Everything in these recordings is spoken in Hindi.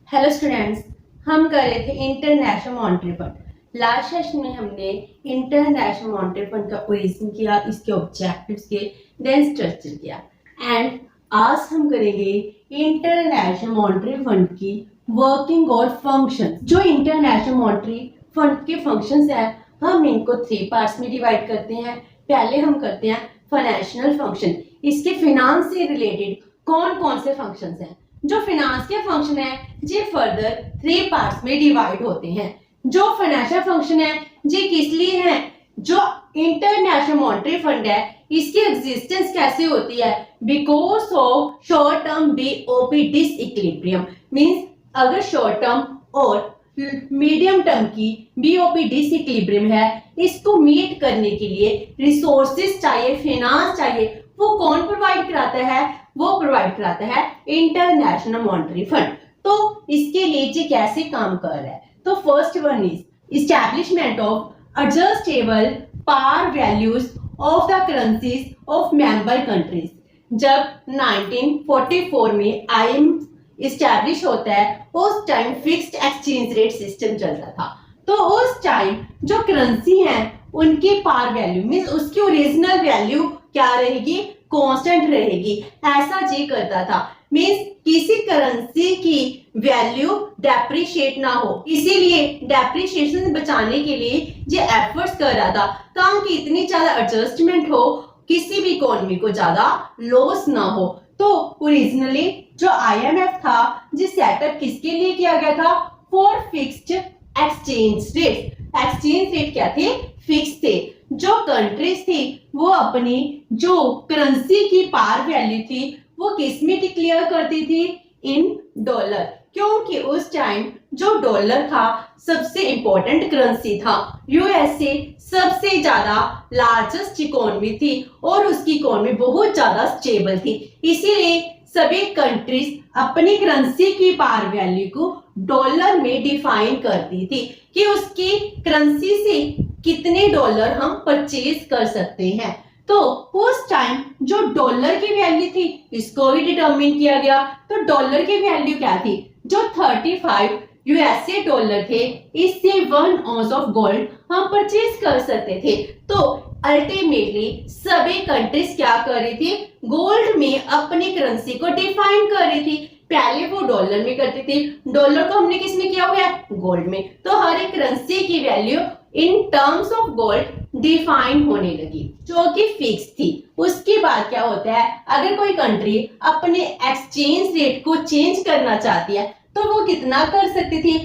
हेलो स्टूडेंट्स, हम कर रहे थे international monetary fund. Last session में हमने इंटरनेशनल मॉनेटरी फंड का ओरिजिन किया, इसके ऑब्जेक्टिव्स के, देन स्ट्रक्चर किया। एंड आज हम करेंगे इंटरनेशनल मॉनेटरी फंड की वर्किंग और फंक्शन। जो इंटरनेशनल मॉनेटरी फंड के फंक्शंस हैं, हम इनको 3 पार्ट्स में डिवाइड करते हैं। पहले हम करते हैं फाइनेंशियल फंक्शन। इसके फिनांस से रिलेटेड कौन कौन से फंक्शंस हैं। जो फाइनेंस के फंक्शन है ये फर्दर 3 पार्ट्स में डिवाइड होते हैं। जो फाइनेंशियल फंक्शन है ये किस लिए है, जो इंटरनेशनल मॉनेटरी फंड है इसकी एग्जिस्टेंस कैसे होती है, because of short term BOP disequilibrium. Means अगर शॉर्ट टर्म और मीडियम टर्म की बीओपी डिसइक्विलिब्रियम है, इसको मीट करने के लिए रिसोर्सेज चाहिए, फाइनेंस चाहिए। वो कौन प्रोवाइड कराता है, वो प्रोवाइड कराता है इंटरनेशनल मॉनेटरी फंड। तो इसके लिए ये कैसे काम कर रहा है, तो first one is establishment of adjustable par values of the currencies of member countries. जब 1944 में आईएमएफ इस्टेब्लिश होता है, उस time fixed exchange rate system चलता था। तो उस टाइम जो करेंसी है उनकी पार वैल्यू मींस उसकी ओरिजिनल वैल्यू क्या रहेगी, कांस्टेंट रहेगी। ऐसा जी करता था, मींस किसी करेंसी की वैल्यू डेप्रिशिएट ना हो, इसीलिए डेप्रिशिएशन बचाने के लिए ये एफर्ट्स कर रहा था ताकि इतनी ज्यादा एडजस्टमेंट हो, किसी भी इकोनॉमी को ज्यादा लॉस ना हो। तो ओरिजिनली जो आईएमएफ था ये सेटअप किसके लिए किया गया था, for fixed exchange rate. Exchange rate क्या थे, फिक्स थे। जो कंट्रीज थी वो अपनी जो करेंसी की पार वैल्यू थी वो किस में डिक्लेयर करती थी, इन डॉलर। क्योंकि उस टाइम जो डॉलर था सबसे इंपॉर्टेंट करेंसी था। यूएसए सबसे ज्यादा लार्जेस्ट इकोनॉमी थी और उसकी इकोनॉमी बहुत ज्यादा स्टेबल थी, इसीलिए सभी कंट्रीज अपनी करेंसी की पार वैल्यू को डॉलर में डिफाइन करती थी कि उसकी करेंसी से कितने डॉलर हम परचेज कर सकते हैं। तो उस टाइम जो डॉलर की वैल्यू थी इसको भी डिटरमिन किया गया। तो डॉलर की वैल्यू क्या थी, जो 35 यूएसए डॉलर थे, इससे 1 ऑunce ऑफ गोल्ड हम परचेज कर सकते थे। तो अल्टीमेटली सभी कंट्रीज क्या कर रही थी, गोल्ड में अपनी करेंसी को डिफाइन कर रही थी। पहले वो डॉलर में करती थी, डॉलर को हमने किस में किया हुआ है, गोल्ड में। तो हर एक करेंसी की value in terms of gold define होने लगी जो कि फिक्स थी। उसके बाद क्या होता है, अगर कोई कंट्री अपने एक्सचेंज रेट को चेंज करना चाहती है तो वो कितना कर सकती थी,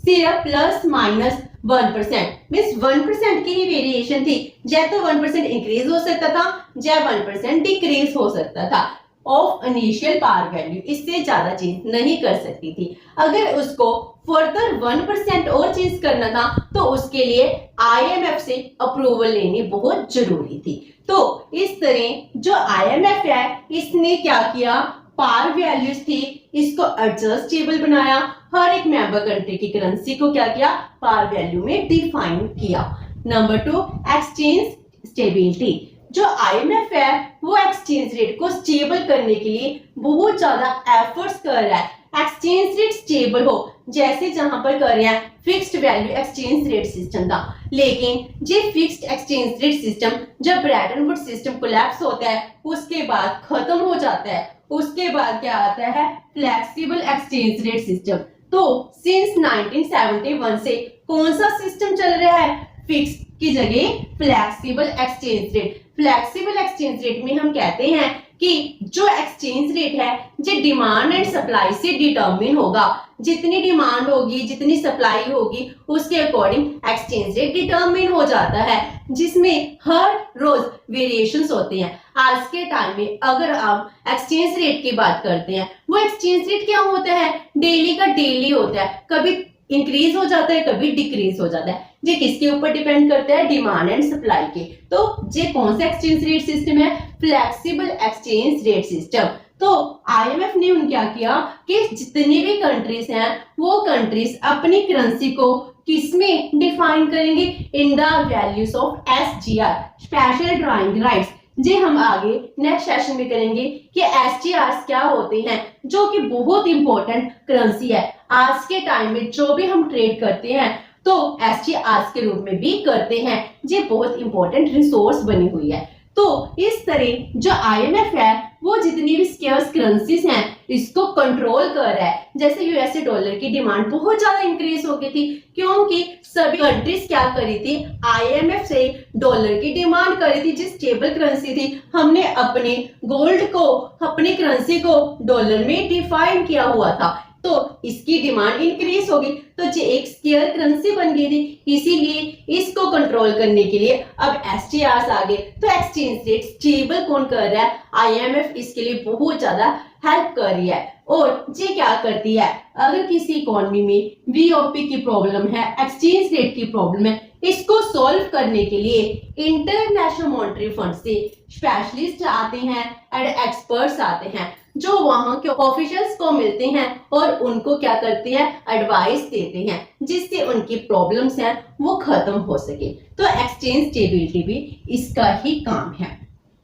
सिर्फ प्लस माइनस 1%। मींस 1% की ही वेरिएशन थी, या तो 1% इंक्रीज हो सकता था या 1% डिक्रीज हो सकता था ऑफ इनिशियल पार वैल्यू। इससे ज्यादा चेंज नहीं कर सकती थी। अगर उसको फर्दर 1% और चेंज करना था तो उसके लिए आईएमएफ से अप्रूवल लेनी बहुत जरूरी थी। तो इस तरह जो आईएमएफ है इसने क्या किया, पार वैल्यूज थी इसको एडजस्टेबल बनाया, हर एक मेंबर कंट्री की करेंसी को क्या किया, पार वैल्यू में डिफाइन किया। Number 2, exchange stability. जो आईएमएफ है वो एक्सचेंज रेट को स्टेबल करने के लिए बहुत ज्यादा एफर्ट्स कर रहा है। एक्सचेंज रेट स्टेबल हो, जैसे जहां पर कर रहे हैं fixed value exchange rate system था, लेकिन ये फिक्स्ड एक्सचेंज रेट सिस्टम जब ब्रेटन वुड्स सिस्टम कोलैप्स होता है उसके बाद खत्म हो जाता है। उसके बाद क्या आता है, फ्लेक्सिबल एक्सचेंज रेट सिस्टम। तो सिंस 1971 से कौन सा सिस्टम चल रहा है, फिक्स की जगह flexible exchange rate. Flexible exchange rate में हम कहते हैं कि जो एक्सचेंज रेट है ये डिमांड एंड सप्लाई से डिटरमिन होगा। जितनी डिमांड होगी, जितनी सप्लाई होगी, उसके अकॉर्डिंग एक्सचेंज रेट डिटरमिन हो जाता है, जिसमें हर रोज वेरिएशंस होते हैं। आज के टाइम में अगर आप एक्सचेंज रेट की बात करते हैं, वो एक्सचेंज रेट क्या होता है, डेली का डेली होता है, कभी इंक्रीज हो जाता है कभी डिक्रीज हो जाता है। ये किसके ऊपर डिपेंड करता है, डिमांड एंड सप्लाई के। तो ये कौन सा एक्सचेंज रेट सिस्टम है, फ्लेक्सिबल एक्सचेंज रेट सिस्टम। तो आईएमएफ ने क्या किया कि जितनी भी कंट्रीज हैं वो कंट्रीज अपनी करेंसी को किसमें डिफाइन करेंगे, in the values of SGR, special drawing rights. जी हम आगे नेक्स्ट सेशन में करेंगे कि एसटीआर क्या होते हैं, जो कि बहुत इंपॉर्टेंट करेंसी है। आज के टाइम में जो भी हम ट्रेड करते हैं तो एसटीआर के रूप में भी करते हैं। ये बहुत इंपॉर्टेंट रिसोर्स बनी हुई है। तो इस तरह जो आईएमएफ है वो जितनी भी स्केर्स करेंसीज हैं इसको कंट्रोल कर रहा है। जैसे यूएसए डॉलर की डिमांड बहुत ज्यादा इंक्रीज हो गई थी, क्योंकि सभी कंट्रीज क्या करी थी, आईएमएफ से डॉलर की डिमांड करी थी, जिस स्टेबल करेंसी थी। हमने अपने गोल्ड को, अपनी करेंसी को डॉलर में डिफाइन किया हुआ था, तो इसकी डिमांड इंक्रीज होगी, तो ये एक स्केयर करेंसी बन गई थी। इसीलिए इसको कंट्रोल करने के लिए अब एसटीआर आ गए। तो एक्सचेंज रेट स्टेबल कौन कर रहा है, आईएमएफ इसके लिए बहुत ज्यादा हेल्प कर रही है। और ये क्या करती है, अगर किसी इकोनॉमी में वीओपी की प्रॉब्लम है, एक्सचेंज रेट की प्रॉब्लम है, इसको सॉल्व करने के लिए इंटरनेशनल मॉनेटरी फंड से स्पेशलिस्ट आते हैं एंड एक्सपर्ट्स आते हैं, जो वहां के ऑफिशियल्स को मिलते हैं और उनको क्या करते हैं, एडवाइस देते हैं, जिससे उनकी प्रॉब्लम्स हैं वो खत्म हो सके। तो एक्सचेंज स्टेबिलिटी भी इसका ही काम है।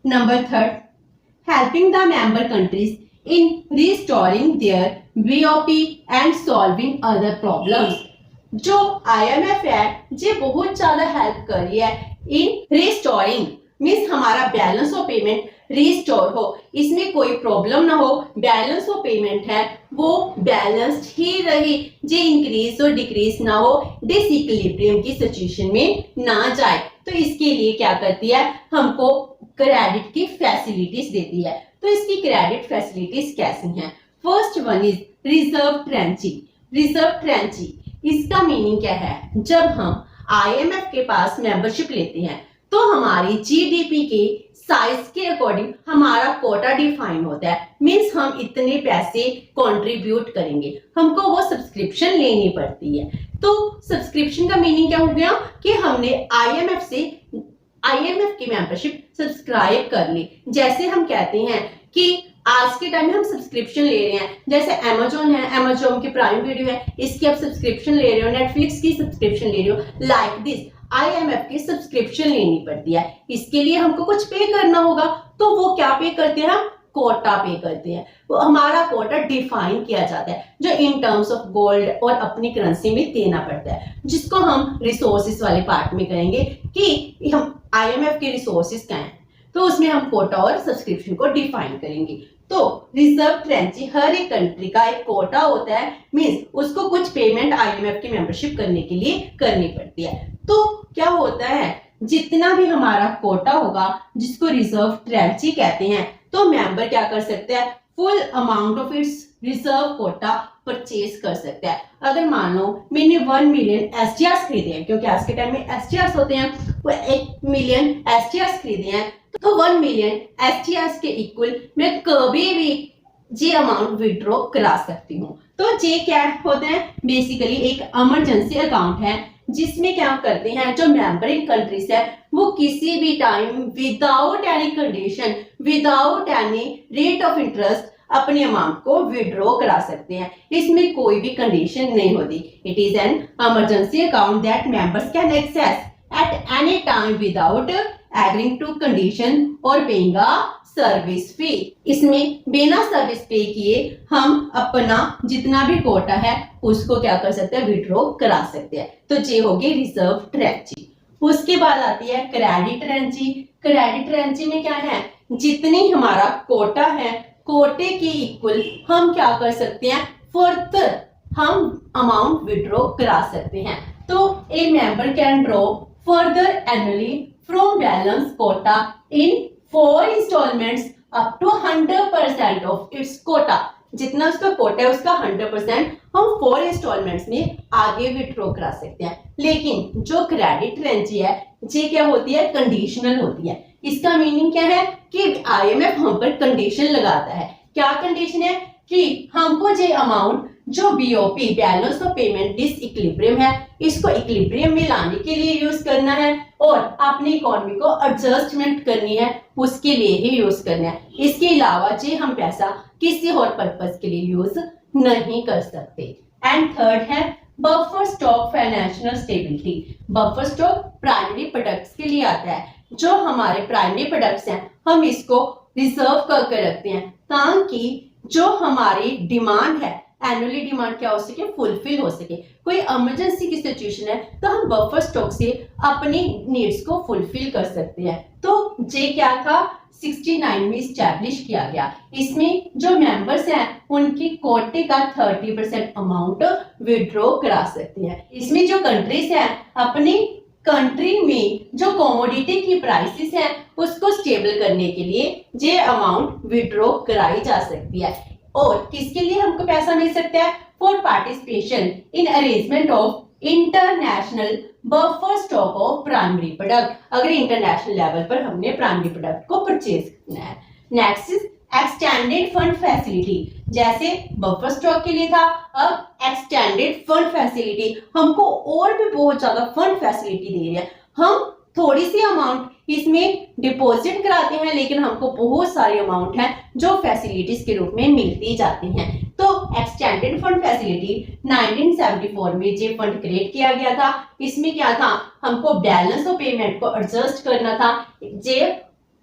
Number 3, helping the member countries in restoring their VOP and solving other problems। जो IMF है ये बहुत ज्यादा हेल्प कर रही है इन रिस्टोरिंग, मीन्स हमारा बैलेंस ऑफ पेमेंट रिस्टोर हो, इसमें कोई प्रॉब्लम ना हो, बैलेंस ऑफ पेमेंट है वो बैलेंस्ड ही रही, जे इंक्रीज और डिक्रीज ना हो, डिसइक्विलिब्रियम की सिचुएशन में ना जाए। तो इसके लिए क्या करती है, हमको क्रेडिट की फैसिलिटीज देती है। तो इसकी क्रेडिट फैसिलिटीज कैसी हैं? First one is reserve tranche. Reserve tranche इसका मीनिंग क्या है, जब हम आईएमएफ के पास मेंबरशिप लेते हैं तो हमारी जीडीपी के साइज के अकॉर्डिंग हमारा कोटा डिफाइन होता है, मींस हम इतने पैसे कंट्रीब्यूट करेंगे, हमको वो सब्सक्रिप्शन लेनी पड़ती है। तो सब्सक्रिप्शन का मीनिंग क्या हो गया कि हमने आईएमएफ की मेंबरशिप सब्सक्राइब कर ली। जैसे हम कहते हैं कि आज के टाइम में हम सब्सक्रिप्शन ले रहे हैं, जैसे अमेजोन है, अमेजोन की प्राइम वीडियो है, इसकी आप सब्सक्रिप्शन ले रहे हो, नेटफ्लिक्स की सब्सक्रिप्शन ले रहे हो, लाइक दिस आईएमएफ की सब्सक्रिप्शन लेनी पड़ती है। इसके लिए हमको कुछ पे करना होगा, तो वो क्या पे करते हैं, हम कोटा पे करते हैं। वो हमारा कोटा डिफाइन किया जाता है, जो इन टर्म्स ऑफ गोल्ड और अपनी करेंसी में देना पड़ता है, जिसको हम रिसोर्सेज वाले पार्ट में करेंगे कि हम आईएमएफ के रिसोर्सेज क्या हैं, तो उसमें हम कोटा और सब्सक्रिप्शन को डिफाइन करेंगे। तो रिजर्व ट्रेंची हर एक कंट्री का एक कोटा होता है, मींस उसको कुछ पेमेंट आईएमएफ की मेंबरशिप करने के लिए करनी पड़ती है। तो क्या होता है, जितना भी हमारा कोटा होगा जिसको रिजर्व ट्रेंची कहते हैं, तो मेंबर क्या कर सकते हैं, full amount of its reserve quota purchase कर सकते हैं। अगर मान लो मैंने 1 मिलियन एसटीआर खरीदे हैं, क्योंकि आज के टाइम में एसटीआर होते हैं, वो 1 मिलियन एसटीआर खरीदे हैं, तो 1 मिलियन एसटीआर के इक्वल मैं कभी भी जे अमाउंट विड्रॉ करा सकती हूँ। तो जे क्या होता है, बेसिकली एक इमरजेंसी अकाउंट है, जिसमें क्या करते हैं जो मेंबरिंग कंट्रीज है वो किसी भी time without any condition, without any rate of interest अपने अमाउंट को विड्रॉ करा सकते हैं। इसमें कोई भी कंडीशन नहीं होती। It is an emergency account that members can access at any time without agreeing to condition और पेइंग अ सर्विस फी। इसमें बिना सर्विस पे किए हम अपना जितना भी कोटा है उसको क्या कर सकते हैं, विड्रॉ करा सकते हैं। तो ये होगी रिजर्व ट्रेंची। उसके बाद आती है क्रेडिट ट्रेंची। क्रेडिट ट्रेंची में क्या है, जितनी हमारा कोटा है कोटे के इक्वल हम क्या कर सकते हैं, फर्दर हम अमाउंट विड्रॉ करा सकते हैं। तो a member can draw further annually from balance quota in 4 installments up to 100% of its quota. जितना उसका कोटा है उसका 100% हम 4 इंस्टॉलमेंट्स में आगे विड्रॉ करा सकते हैं। लेकिन जो क्रेडिट ट्रेंची है ये क्या होती है, कंडीशनल होती है। इसका मीनिंग क्या है कि आईएमएफ हम पर कंडीशन लगाता है। क्या कंडीशन है कि हमको ये अमाउंट जो BOP balance of payment disequilibrium है इसको इक्विलिब्रियम में लाने के लिए यूज करना है और अपनी इकोनॉमी को एडजस्टमेंट करनी है, उसके लिए ही यूज करना है। इसके अलावा जे हम पैसा किसी और पर्पस के लिए यूज नहीं कर सकते। एंड थर्ड है buffer stock financial stability. Buffer stock primary products के लिए आता है। जो हमारे प्राइमरी प्रोडक्ट्स हैं हम इसको रिजर्व करके रखते हैं ताकि जो हमारी डिमांड है, एनुअली डिमांड क्या हो सके, फुलफिल हो सके। कोई इमरजेंसी की सिचुएशन है तो हम बफर स्टॉक से अपनी नीड्स को फुलफिल कर सकते हैं। तो ये क्या था, 69 में स्टैब्लिश किया गया। इसमें जो मेंबर्स हैं उनकी कोटे का 30% अमाउंट विड्रॉ करा सकते हैं। इसमें जो कंट्रीज हैं अपनी कंट्री में जो कमोडिटी की प्राइसेस हैं उसको स्टेबल करने के लिए ये अमाउंट विड्रॉ कराई जा सकती है। और किसके लिए हमको पैसा मिल सकता है, for participation in arrangement of international buffer stock of primary product, अगर इंटरनेशनल लेवल पर हमने प्राइमरी प्रोडक्ट को परचेज करना है। Next is extended fund facility, जैसे बफर स्टॉक के लिए था, अब एक्सटेंडेड फंड फैसिलिटी हमको और भी बहुत ज्यादा फंड फैसिलिटी दे रही है। हम थोड़ी सी अमाउंट इसमें डिपॉजिट कराते हैं लेकिन हमको बहुत सारी अमाउंट है जो फैसिलिटीज के रूप में मिलती जाती हैं। तो एक्सटेंडेड फंड फैसिलिटी 1974 में ये फंड क्रिएट किया गया था। इसमें क्या था, हमको बैलेंस ऑफ पेमेंट को एडजस्ट करना था, ये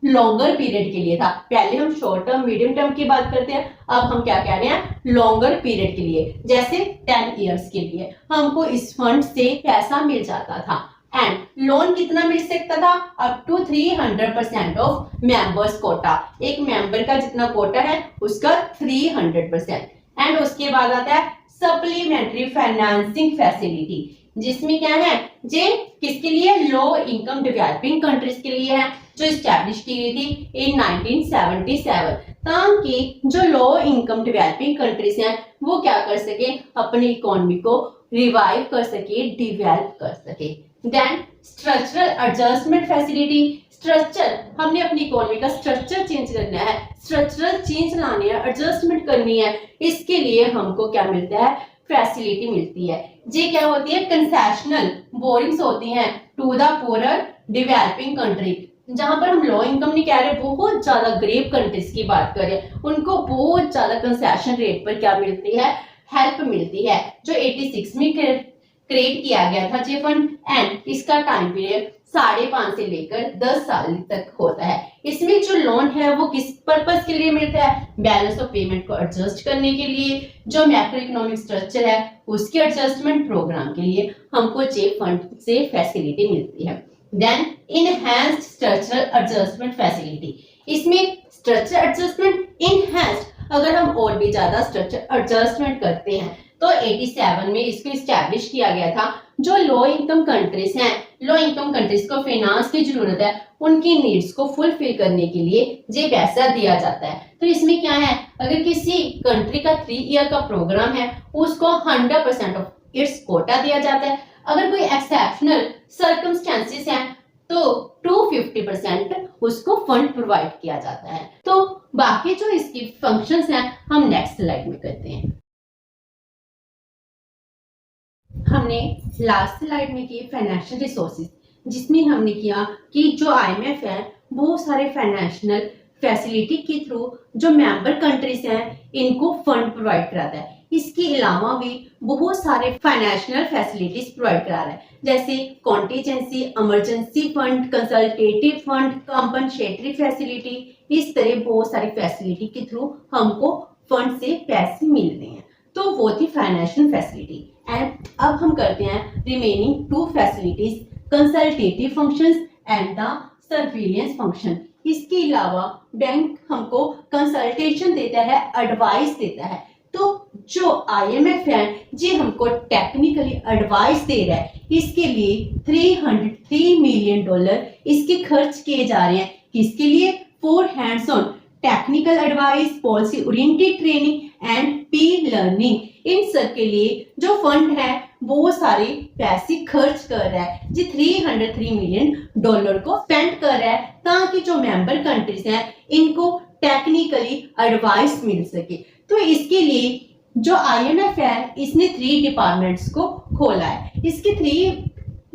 लॉन्गर पीरियड के लिए था। पहले हम शॉर्ट टर्म मीडियम टर्म की बात करते हैं, अब हम क्या कह रहे हैं, लॉन्गर पीरियड के लिए, जैसे 10 इयर्स के लिए हमको इस फंड से पैसा मिल जाता था। एंड लोन कितना मिल सकता था, up to 300% of members quota, एक मेंबर का जितना कोटा है उसका 300%। एंड उसके बाद आता है सप्लीमेंट्री फाइनेंसिंग फैसिलिटी, जिसमें क्या है, ये किसके लिए, लो इनकम डेवलपिंग कंट्रीज के लिए है, जो स्टैब्लिश की गई थी इन 1977, ताकि जो लो इनकम डेवलपिंग कंट्रीज हैं वो क्या कर सके, अपनी इकोनॉमी को रिवाइव कर सके, डिवेलप कर सके। Then structural adjustment facility, structure, हमने अपनी इकोनॉमी का स्ट्रक्चर चेंज करना है, स्ट्रक्चरल चेंज लानी है, एडजस्टमेंट करनी है, इसके लिए हमको क्या मिलता है, फैसिलिटी मिलती है। ये क्या होती है, कंसेशनल बोरिंग्स होती हैं to the poor developing country, जहां पर हम लो इनकम नहीं कह रहे, बहुत ज्यादा गरीब कंट्रीज की बात करें, उनको बहुत ज्यादा कंसेशन रेट पर क्या मिलती है, हेल्प मिलती है, जो 86 में क्रिएट किया गया था ये फंड। एंड इसका टाइम पीरियड 5.5 से लेकर 10 साल तक होता है। इसमें जो लोन है वो किस पर्पस के लिए मिलता है, बैलेंस ऑफ पेमेंट को एडजस्ट करने के लिए, जो मैक्रो इकोनॉमिक स्ट्रक्चर है उसके एडजस्टमेंट प्रोग्राम के लिए हमको ये फंड से फैसिलिटी मिलती है। Then enhanced structural adjustment facility, इसमें स्ट्रक्चर एडजस्टमेंट इनहैंस्ड, अगर हम और भी ज्यादा स्ट्रक्चर एडजस्टमेंट करते हैं तो 87 में इसको स्टैब्लिश किया गया था। जो लो इनकम कंट्रीज हैं, लो इनकम कंट्रीज को फाइनेंस की जरूरत है, उनकी नीड्स को फुलफिल करने के लिए ये पैसा दिया जाता है। तो इसमें क्या है, अगर किसी कंट्री का 3 ईयर का प्रोग्राम है उसको 100% ऑफ इट्स कोटा दिया जाता है। अगर कोई एक्सेप्शनल सर्कमस्टेंसेस हैं तो 250% उसको फंड प्रोवाइड किया जाता है। तो बाकी जो इसकी फंक्शंस हैं हम नेक्स्ट स्लाइड में करते हैं। हमने लास्ट स्लाइड में किए फाइनेंशियल रिसोर्सेज, जिसमें हमने किया कि जो आईएमएफ है बहुत सारे फाइनेंशियल फैसिलिटी के थ्रू जो मेंबर कंट्रीज हैं इनको फंड प्रोवाइड कराता है। इसके अलावा भी बहुत सारे फाइनेंशियल फैसिलिटीज प्रोवाइड करा रहा है, जैसे contingency, emergency fund, consultative fund, compensatory facility, इस तरह बहुत सारी फैसिलिटी के थ्रू हमको फंड से पैसे मिल रहे हैं। तो वो थी फाइनेंशियल फैसिलिटी। एंड अब हम करते हैं remaining 2 facilities, consultative functions and the surveillance function. इसके अलावा बैंक हमको कंसल्टेशन देता है, एडवाइस देता है। तो जो आईएमएफ है ये हमको टेक्निकली एडवाइस दे रहा है, इसके लिए $303 मिलियन इसके खर्च किए जा रहे हैं। किसके लिए, for hands on technical advice, policy oriented training and Pir learning. इन सब के लिए जो फंड है बहुत सारे पैसे खर्च कर रहा है, जी $303 मिलियन को स्पेंड कर रहा है ताकि जो मेंबर कंट्रीज हैं इनको टेक्निकली एडवाइस मिल सके। तो इसके लिए जो आईएमएफ है इसने 3 डिपार्टमेंट्स को खोला है। इसके 3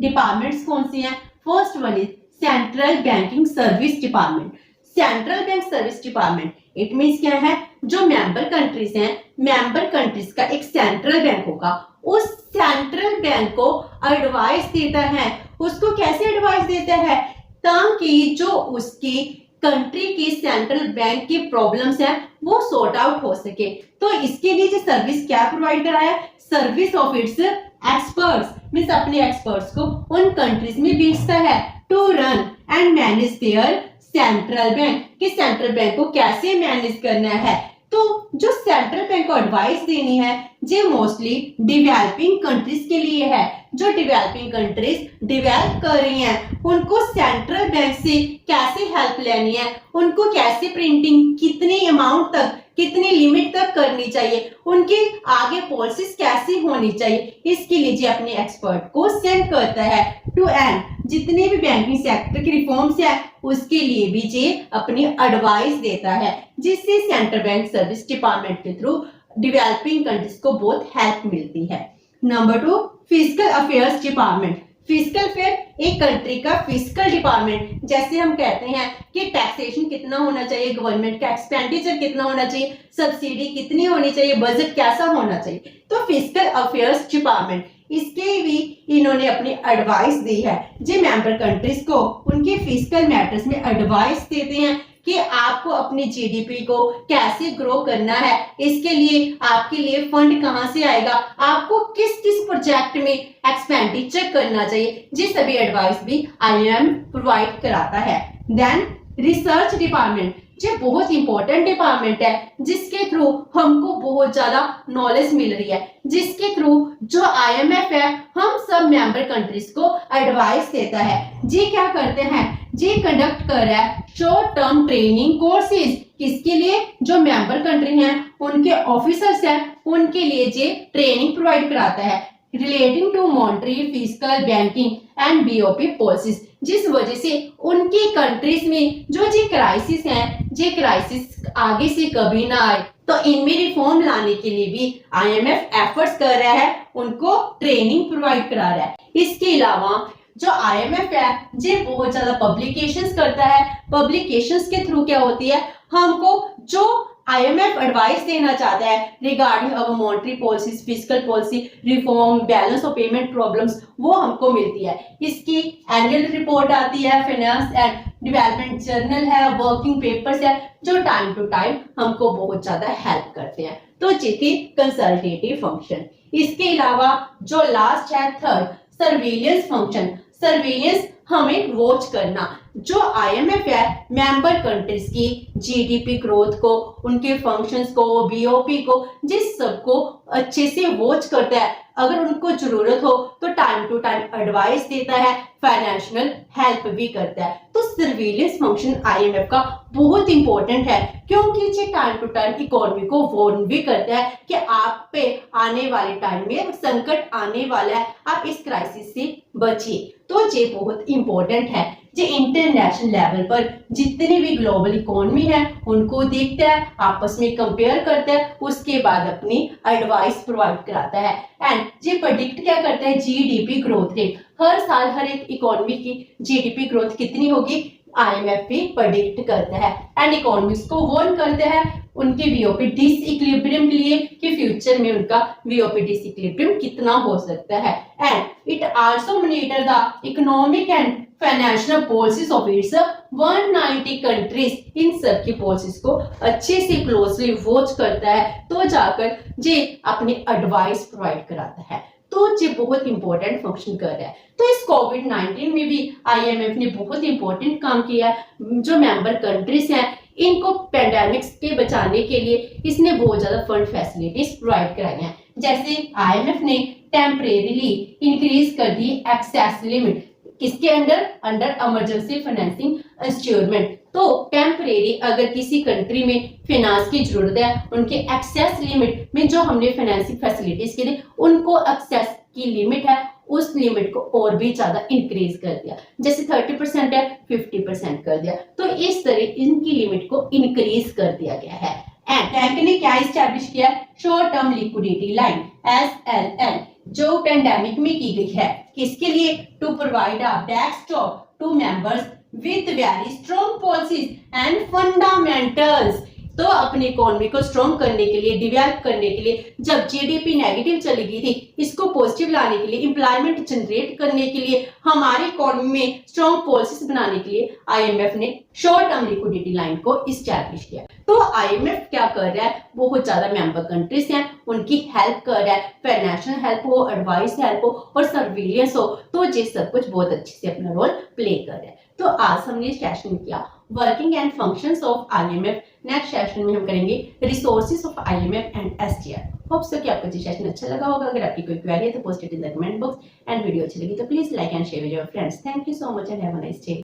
डिपार्टमेंट्स कौन से हैं, first one is central banking service department. Central bank service department it means क्या है, जो मेंबर कंट्रीज हैं, मेंबर कंट्रीज का एक सेंट्रल बैंक होगा, उस सेंट्रल बैंक को एडवाइस देता है। उसको कैसे एडवाइस देता है, ताकि जो उसकी कंट्री की सेंट्रल बैंक की प्रॉब्लम्स है वो सॉर्ट आउट हो सके। तो इसके लिए जो सर्विस क्या प्रोवाइड करा है, service of its experts, means अपने एक्सपर्ट्स को उन कंट्रीज में भेजता है to run and manage their central bank, कि सेंट्रल बैंक को कैसे मैनेज करना है। तो जो सेंट्रल बैंक को एडवाइस देनी है ये मोस्टली डेवलपिंग कंट्रीज के लिए है। जो डेवलपिंग कंट्रीज डेवलप कर रही हैं उनको सेंट्रल बैंक से कैसे हेल्प लेनी है, उनको कैसे प्रिंटिंग कितनी अमाउंट तक, कितनी लिमिट तक करनी चाहिए, उनकी आगे पॉलिसीज कैसी होनी चाहिए, इसके लिए जी अपने एक्सपर्ट को सेंड करता है टू एंड जितने भी बैंकिंग सेक्टर की रिफॉर्म्स है उसके लिए भी ये अपनी एडवाइस देता है, जिससे सेंट्रल बैंक सर्विस डिपार्टमेंट के थ्रू डेवलपिंग कंट्रीज को बहुत हेल्प मिलती है। Number 2, physical affairs department. Physical affair एक कंट्री का फिजिकल डिपार्टमेंट, जैसे हम कहते हैं कि टैक्सेशन कितना होना चाहिए, गवर्नमेंट का एक्सपेंडिचर कितना होना चाहिए, सब्सिडी कितनी होनी चाहिए, बजट कैसा होना चाहिए। तो फिजिकल अफेयर्स डिपार्टमेंट इसके भी इन्होंने अपनी एडवाइस दी है, जो मेंबर कंट्रीज को उनके फिजिकल मैटर्स में एडवाइस देते हैं कि आपको अपनी जीडीपी को कैसे ग्रो करना है, इसके लिए आपके लिए फंड कहां से आएगा, आपको किस किस प्रोजेक्ट में एक्सपेंडिचर करना चाहिए, ये सभी एडवाइस भी आईएमएफ प्रोवाइड कराता है। देन रिसर्च डिपार्टमेंट, ये बहुत इंपॉर्टेंट डिपार्टमेंट है जिसके थ्रू हमको बहुत ज्यादा नॉलेज मिल रही है, जिसके थ्रू जो आईएमएफ है हम सब मेंबर कंट्रीज को एडवाइस देता है। जी क्या करते हैं, जी कंडक्ट कर रहा है शॉर्ट टर्म ट्रेनिंग कोर्सेज, किसके लिए, जो मेंबर कंट्री हैं उनके ऑफिसर्स हैं उनके लिए ये ट्रेनिंग प्रोवाइड कराता है relating to monetary, physical, banking and BOP policies, जिस वजह से उनकी कंट्रीज में जो जी क्राइसिस हैं, ये क्राइसिस आगे से कभी ना आए, तो इनमें रिफॉर्म लाने के लिए भी आईएमएफ एफर्ट्स कर रहा है, उनको ट्रेनिंग प्रोवाइड करा रहा है। इसके अलावा जो आईएमएफ है ये बहुत ज्यादा पब्लिकेशंस करता है, पब्लिकेशंस के थ्रू क्या होती है, हमको जो आईएमएफ एडवाइस देना चाहता है regarding our monetary policies, physical policy, reform, balance of payment problems, वो हमको मिलती है। इसकी एनुअल रिपोर्ट आती है, फाइनेंस एंड डेवलपमेंट जर्नल है, वर्किंग पेपर्स है, जो टाइम टू टाइम हमको बहुत ज्यादा हेल्प करते हैं। तो ये थी कंसल्टेटिव फंक्शन। इसके अलावा जो लास्ट है थर्ड, सर्विलियंस फंक्शन। सर्विलियंस हमें वॉच करना, जो आईएमएफ है मेंबर कंट्रीज की जीडीपी ग्रोथ को, उनके फंक्शंस को, बीओपी को, जिस सबको अच्छे से वॉच करता है, अगर उनको जरूरत हो तो टाइम टू टाइम एडवाइस देता है, फाइनेंशियल हेल्प भी करता है। तो सर्विलेंस फंक्शन आईएमएफ का बहुत इंपॉर्टेंट है, क्योंकि ये टाइम टू टाइम इकोनॉमी को वार्न भी करता है कि आप पे आने वाले टाइम में संकट आने वाला है, आप इस क्राइसिस से बचिए। तो ये बहुत इंपॉर्टेंट है, जो इंटरनेशनल लेवल पर जितने भी ग्लोबल इकोनॉमी है उनको देखता है, आपस में कंपेयर करता है, उसके बाद अपनी एडवाइस प्रोवाइड कराता है। एंड ये प्रेडिक्ट क्या करता है, जीडीपी ग्रोथ रेट, हर साल हर एक इकोनॉमी की जीडीपी ग्रोथ कितनी होगी आईएमएफ भी प्रेडिक्ट करता है, एंड इकोनॉमिस्ट को वार्न करता है उनके वीओपी डिसइक्विलिब्रियम के लिए कि फ्यूचर में उनका वीओपी डिसइक्विलिब्रियम कितना हो सकता है। And it also monitor the economic and financial policies of its 190 countries, इन सब की पॉलिसीज को अच्छे से क्लोजली वॉच करता है, तो जाकर ये अपनी एडवाइस प्रोवाइड कराता है। तो ये बहुत इंपॉर्टेंट फंक्शन कर रहा है। तो इस कोविड-19 में भी आईएमएफ ने बहुत इंपॉर्टेंट काम किया है। जो मेंबर कंट्रीज हैं इनको पेंडेमिक्स के बचाने के लिए इसने बहुत ज्यादा फंड फैसिलिटीज प्रोवाइड कराई हैं। जैसे आईएमएफ ने टेम्परेरीली इंक्रीज कर दी एक्सेस लिमिट, किसके अंडर इमरजेंसी फाइनेंसिंग इंस्ट्रूमेंट। तो टेम्परेरी अगर किसी कंट्री में फाइनेंस की जरूरत है, उनके एक्सेस लिमिट में जो हमने फाइनेंसिंग फैसिलिटीज के लिए उनको एक्सेस की लिमिट है, उस लिमिट को और भी ज्यादा इंक्रीज कर दिया, जैसे 30% है 50% कर दिया। तो इस तरह इनकी लिमिट को इंक्रीज कर दिया गया है। एंड बैंक ने क्या इस्टेब्लिश किया, short term liquidity line SLL, जो पेंडेमिक में की गई है, किसके लिए, to provide a backstop to members with very strong policies and fundamentals. तो अपनी इकोनॉमी को स्ट्रॉन्ग करने के लिए, डेवलप करने के लिए, जब जीडीपी नेगेटिव चली गई थी, इसको पॉजिटिव लाने के लिए, एम्प्लॉयमेंट जनरेट करने के लिए, हमारी इकोनॉमी में स्ट्रॉन्ग पॉलिसीज बनाने के लिए आईएमएफ ने शॉर्ट टर्म लिक्विडिटी लाइन को इस्टेब्लिश किया। तो आईएमएफ क्या कर रहा है, बहुत ज्यादा मेंबर कंट्रीज हैं, उनकी हेल्प कर रहा है, फाइनेंशियल हेल्प हो, एडवाइस हेल्प हो और सर्विलियंस हो, तो ये सब कुछ बहुत अच्छे से अपना रोल प्ले कर रहा है। तो आज हमने सेशन में किया working and functions of IMF. Next session में हम करेंगे resources of IMF and SDR. Hope so कि आपको ये सेशन अच्छा लगा होगा। अगर आपकी कोई क्वेरी है तो post it in the comment box, and video अच्छी लगी तो please like and share with your friends. Thank you so much and have a nice day.